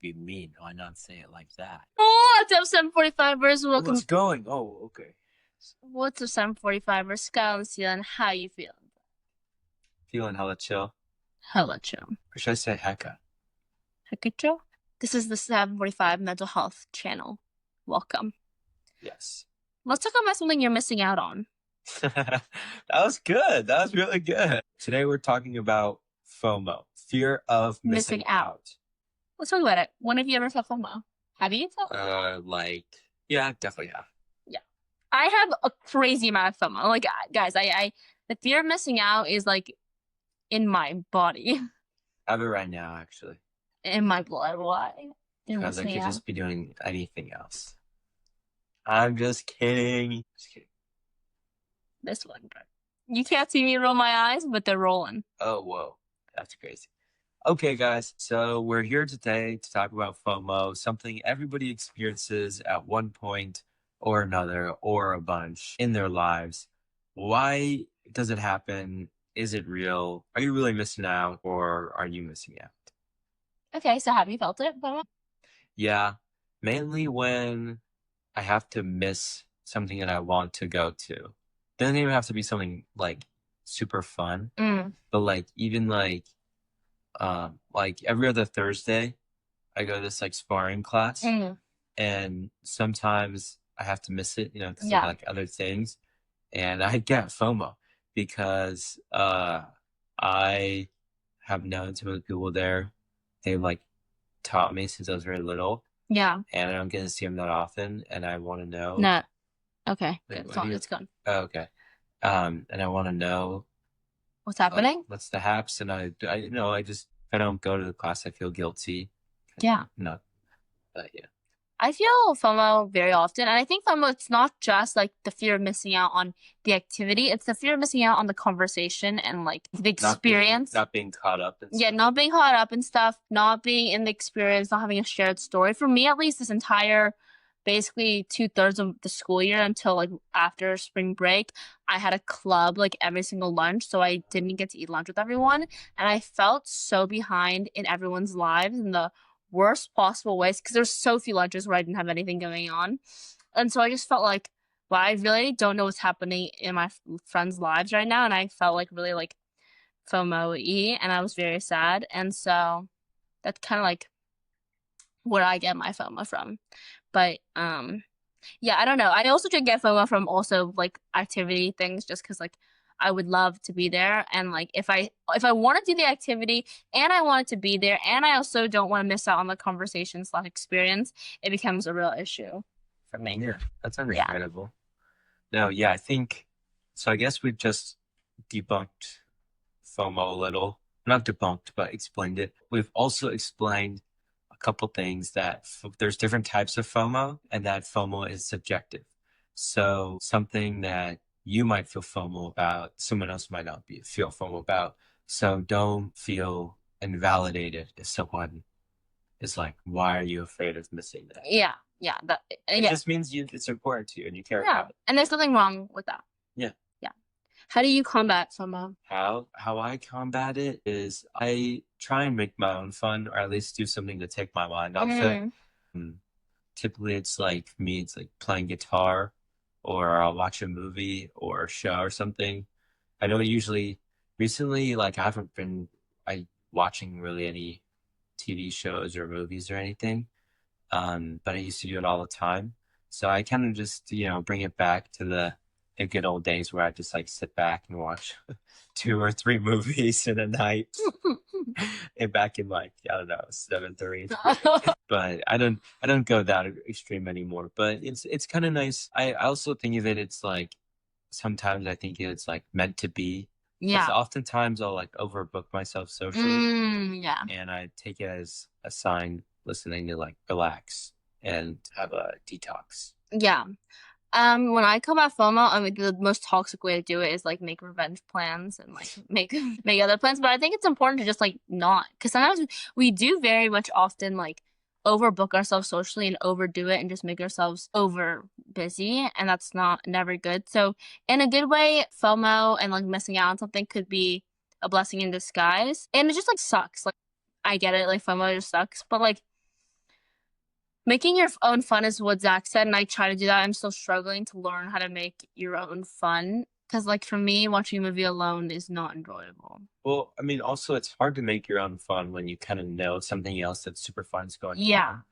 be mean. Why not say it like that? Oh, it's episode 45ers. Welcome. What's going? Oh, okay. What's up, 745ers? Sky and Sealand. How you feeling? Feeling hella chill. Hello, chill. Or should I say hecka? Hecka chill. This is the 745 Mental Health channel. Welcome. Yes. Let's talk about something you're missing out on. That was good. That was really good. Today we're talking about FOMO, fear of missing out. Let's talk about it. When have you ever felt FOMO? Have you felt? Yeah, definitely have. Yeah. I have a crazy amount of FOMO. Like, guys, the fear of missing out is like in my body. I have it right now, actually. In my blood. Why? Because I could just be doing anything else. I'm just kidding. Just kidding. This one. You can't see me roll my eyes, but they're rolling. Oh, whoa. That's crazy. Okay, guys. So we're here today to talk about FOMO, something everybody experiences at one point or another or a bunch in their lives. Why does it happen? Is it real? Are you really missing out or are you missing out? Okay, so have you felt it, FOMO? Yeah, mainly when I have to miss something that I want to go to. Doesn't even have to be something like super fun, but like even like every other Thursday, I go to this like sparring class, and sometimes I have to miss it, because of like other things, and I get FOMO because I have known some of the people there. They like taught me since I was very little. Yeah. And I don't get to see them that often, and I want to know. No. Okay. Wait, it's gone. Oh, okay. And I want to know what's happening. What's the haps? And I if I don't go to the class, I feel guilty. Yeah. No. But yeah. I feel FOMO very often, and I think FOMO, it's not just like the fear of missing out on the activity, it's the fear of missing out on the conversation and like the experience. Not being caught up in stuff. Yeah, not being caught up in stuff, not being in the experience, not having a shared story. For me, at least, this entire basically 2/3 of the school year until like after spring break, I had a club like every single lunch, so I didn't get to eat lunch with everyone, and I felt so behind in everyone's lives in the worst possible ways because there's so few lunches where I didn't have anything going on, and so I just felt like, well, I really don't know what's happening in my friends' lives right now, and I felt like really like FOMO-y, and I was very sad, and so that's kind of like where I get my FOMO from. But yeah, I don't know. I also just get FOMO from also like activity things, just because like I would love to be there, and like if I want to do the activity and I want it to be there, and I also don't want to miss out on the conversation / experience, it becomes a real issue for me. Yeah, that's understandable. No, yeah, I think so. I guess we've just debunked FOMO a little. Not debunked, but explained it. We've also explained a couple things that there's different types of FOMO, and that FOMO is subjective. So something that you might feel FOMO about, someone else might not feel FOMO about. So don't feel invalidated if someone is like, why are you afraid of missing that? Yeah. It just means it's important to you and you care about it. And there's nothing wrong with that. Yeah. How do you combat FOMO? How I combat it is I try and make my own fun, or at least do something to take my mind off it. Typically it's like playing guitar, or I'll watch a movie or a show or something. I know recently, like I haven't been watching really any TV shows or movies or anything. But I used to do it all the time. So I kind of just, bring it back to the good old days where I just like sit back and watch 2 or 3 movies in a night. And back in like, I don't know, 7th or 8th. But I don't go that extreme anymore. But it's kind of nice. I also think of it, it's like sometimes I think it's like meant to be. Yeah. Oftentimes I'll like overbook myself socially. Yeah. And I take it as a sign listening to like relax and have a detox. Yeah. When I combat FOMO, I mean, the most toxic way to do it is like make revenge plans and like make other plans. But I think it's important to just like not, because sometimes we do very much often like overbook ourselves socially and overdo it and just make ourselves over busy, and that's never good. So in a good way, FOMO and like missing out on something could be a blessing in disguise, and it just like sucks. Like I get it, like FOMO just sucks, but like Making your own fun is what Zach said, and I try to do that. I'm still struggling to learn how to make your own fun. Because, like, for me, watching a movie alone is not enjoyable. Well, I mean, also it's hard to make your own fun when you kind of know something else that's super fun is going Yeah. on.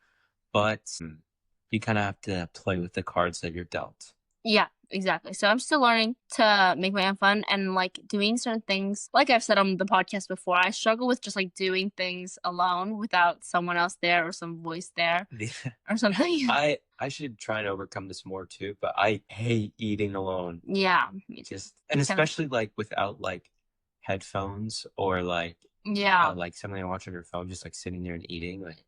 But you kind of have to play with the cards that you're dealt. Yeah, exactly. So I'm still learning to make my own fun and like doing certain things. Like I've said on the podcast before, I struggle with just like doing things alone without someone else there or some voice there or something. I should try and overcome this more too, but I hate eating alone. Yeah, me too. Just and especially like without like headphones or like Yeah, like something I watch on your phone, just like sitting there and eating. Like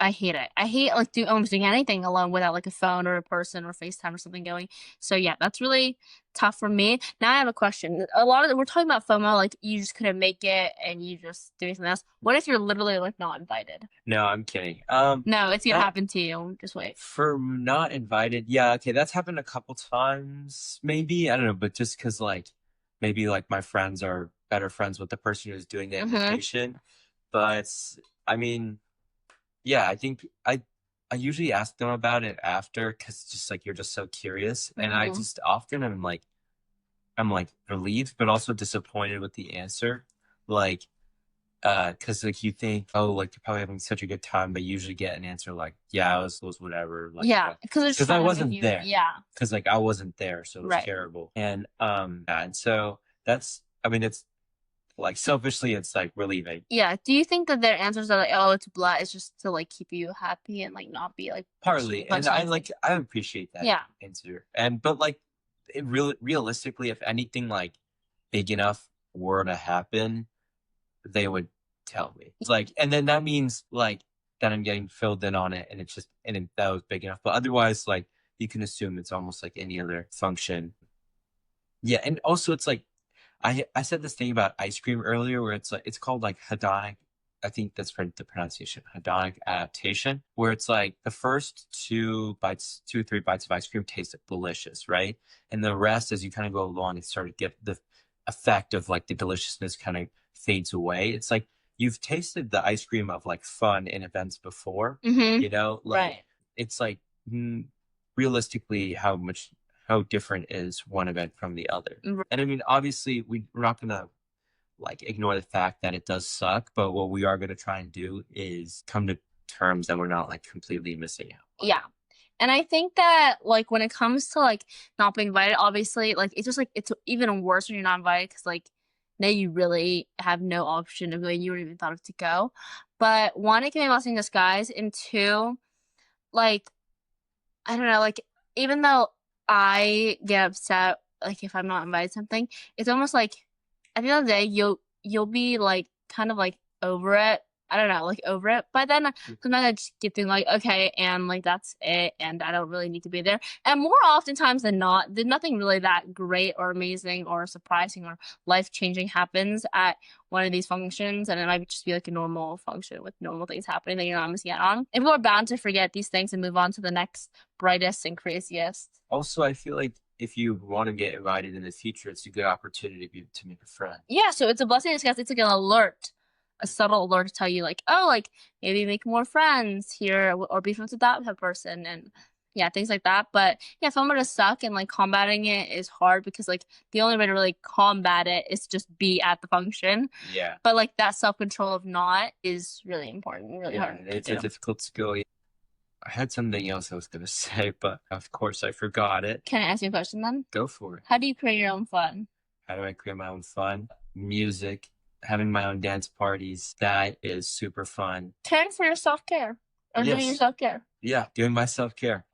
I hate it. I hate like almost doing anything alone without like a phone or a person or FaceTime or something going. So yeah, that's really tough for me. Now I have a question. A lot of we're talking about FOMO, like you just couldn't make it and you just doing something else. What if you're literally like not invited? no, I'm kidding. No, it's gonna that- happen to you. Just wait. for not invited, yeah, okay, that's happened a couple times, maybe. I don't know, but just because like maybe like my friends are better friends with the person who's doing the invitation. But I mean, yeah, I think I usually ask them about it after because just like you're just so curious, and I just often am like I'm like relieved, but also disappointed with the answer, like because like you think oh like you're probably having such a good time, but you usually get an answer like yeah it was whatever like Yeah, because I wasn't there Yeah, because like I wasn't there, so it was right. terrible, and yeah, and so that's I mean it's like selfishly it's like relieving. Yeah. Do you think that their answers are like, oh, it's blah, it's just to like keep you happy and like not be like Partly, and I like I appreciate that Yeah. answer. And but like it realistically, if anything like big enough were to happen, they would tell me. It's like, and then that means like that I'm getting filled in on it, and it's just that was big enough. But otherwise, like you can assume it's almost like any other function. Yeah, and also it's like I said this thing about ice cream earlier where it's like it's called like hedonic. I think that's right, the pronunciation, hedonic adaptation, where it's like the first 2 or 3 bites of ice cream taste delicious, right? And the rest, as you kind of go along, it sort of get the effect of like the deliciousness kind of fades away. It's like you've tasted the ice cream of like fun in events before, you know, like Right. it's like realistically how different is one event from the other. And I mean, obviously, we're not gonna like ignore the fact that it does suck, but what we are gonna try and do is come to terms that we're not like completely missing out. Yeah. And I think that like when it comes to like not being invited, obviously, like it's just like it's even worse when you're not invited because like now you really have no option of going. You wouldn't even thought of to go. But one, it can be a blessing in disguise, and two, like I don't know, like even though I get upset, like if I'm not invited to something, it's almost like at the end of the day, you'll be like kind of like over it. I don't know, like over it. But then sometimes I just get thinking like, okay, and like that's it, and I don't really need to be there. And more oftentimes than not, there's nothing really that great or amazing or surprising or life changing happens at one of these functions, and it might just be like a normal function with normal things happening that you're not missing out on. And people are bound to forget these things and move on to the next brightest and craziest. Also, I feel like if you want to get invited in the future, it's a good opportunity to make a friend. Yeah, so it's a blessing in disguise. It's like an alert, a subtle alert to tell you, like, oh, like maybe make more friends here or be friends with that type of person, and yeah, things like that. But yeah, FOMO does suck, and like combating it is hard because like the only way to really combat it is just be at the function. Yeah. But like that self control of not is really important, really hard. It's a difficult skill. I had something else I was going to say, but of course I forgot it. Can I ask you a question then? Go for it. How do you create your own fun? How do I create my own fun? Music, having my own dance parties. That is super fun. Caring for your self care or doing your self care. Yeah, doing my self care.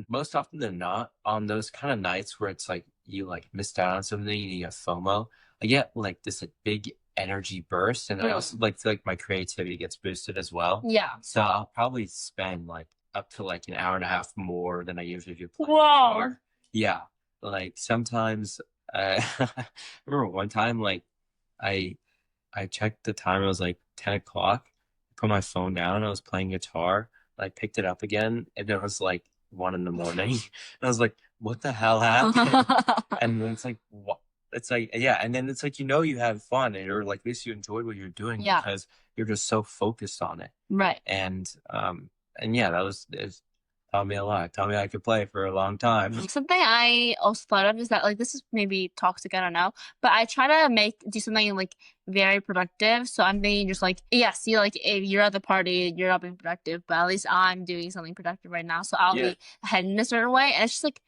Most often than not, on those kind of nights where it's like you like missed out on something and you have FOMO, I get like this like big energy burst, and I also like feel like my creativity gets boosted as well. Yeah. So I'll probably spend like up to like an hour and a half more than I usually do playing Wow. guitar. Yeah, like sometimes I remember one time like I checked the time. It was like 10 o'clock. Put my phone down. I was playing guitar. I picked it up again, and it was like 1 in the morning. And I was like, "What the hell happened?" And then it's like, "What?" It's like, yeah. And then it's like you have fun, or like at least you enjoyed what you're doing because you're just so focused on it. Right. And And yeah, it taught me a lot. Taught me I could play for a long time. Something I also thought of is that like this is maybe toxic, I don't know, but I try to do something like very productive. So I'm thinking just like, yeah, see, like if you're at the party, you're not being productive, but at least I'm doing something productive right now. So I'll Yeah, be ahead in a certain way. And it's just like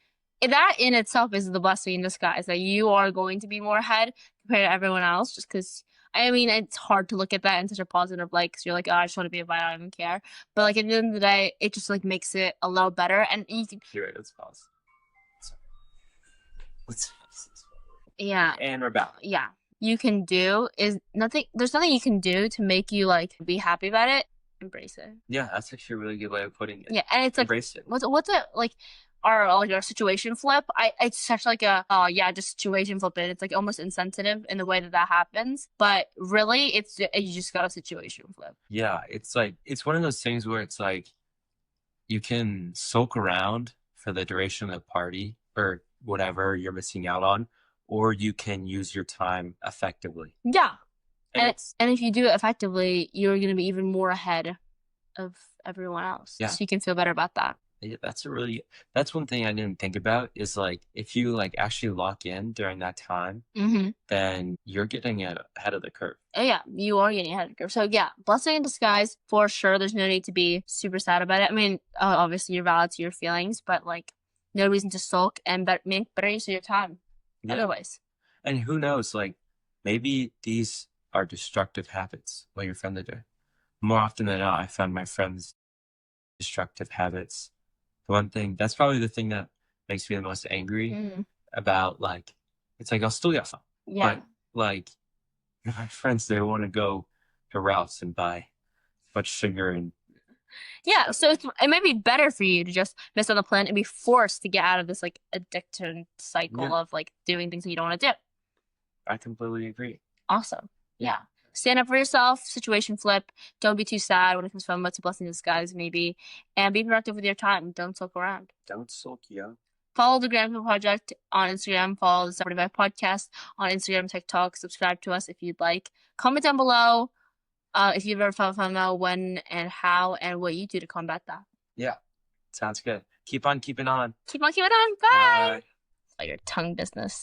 that in itself is the blessing in disguise that you are going to be more ahead compared to everyone else just because I mean, it's hard to look at that in such a positive light because you're like, oh, I just want to be a I don't even care. But like at the end of the day, it just like makes it a little better, and you can, you're right. Let's pause. Sorry. Let's pause this forward. yeah, And we're back. yeah, you can do is nothing. There's nothing you can do to make you like be happy about it. Embrace it. Yeah, that's actually a really good way of putting it. Yeah, and it's like Embrace it. what's it like? Our situation flip. It's such like a oh yeah, just situation flip it. It's like almost insensitive in the way that that happens, but really, it's you just got a situation flip. Yeah, it's like it's one of those things where it's like you can soak around for the duration of the party or whatever you're missing out on, or you can use your time effectively. Yeah, And it's and if you do it effectively, you're gonna be even more ahead of everyone else. yeah, So you can feel better about that. yeah, that's one thing I didn't think about is like if you like actually lock in during that time, Mm-hmm. then you're getting ahead of the curve. Yeah, you are getting ahead of the curve. So yeah, blessing in disguise for sure. There's no need to be super sad about it. I mean, obviously you're valid to your feelings, but like no reason to sulk and make better use of your time. Yeah. Otherwise, And who knows, like maybe these are destructive habits what your friends are doing. More often than not, I found my friends' destructive habits. The one thing that's probably the thing that makes me the most angry about like it's like I'll still get fun. yeah. But like my friends they want to go to Ralph's and buy a bunch of sugar and Yeah, so it might be better for you to just miss on the plan and be forced to get out of this like addiction cycle yeah, of like doing things that you don't want to do. I completely agree. Awesome. Yeah. Stand up for yourself, situation flip. Don't be too sad when it comes from what's a blessing in disguise, maybe. And be productive with your time. Don't sulk around. Don't sulk, yo. Follow the Grandpa Project on Instagram. Follow the Separate Vibe Podcast on Instagram, TikTok. Subscribe to us if you'd like. Comment down below if you've ever felt FOMO, when and how, and what you do to combat that. Yeah. Sounds good. Keep on keeping on. Keep on keeping on. Bye. Bye. Oh, your tongue business.